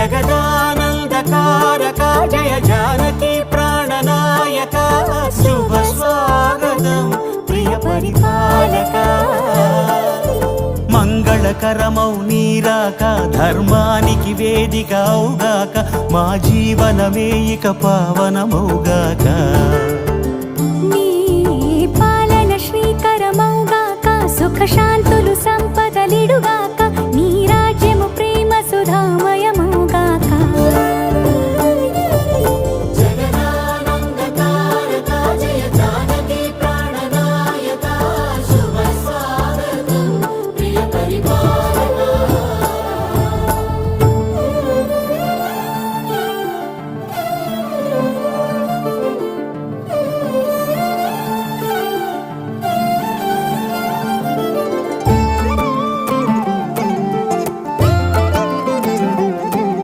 జగదానందకారక జయ జానకి ప్రాణనాయక శుభ స్వాగతం ప్రియ పరిపాలక మంగళకరమౌ నీరాక ధర్మానికి వేదిక అవుగాక మా జీవనమే ఇక పావనమౌగాక నీ పాలన శ్రీకరమౌగాక సుఖ శాంతులు సంపదలిడుగా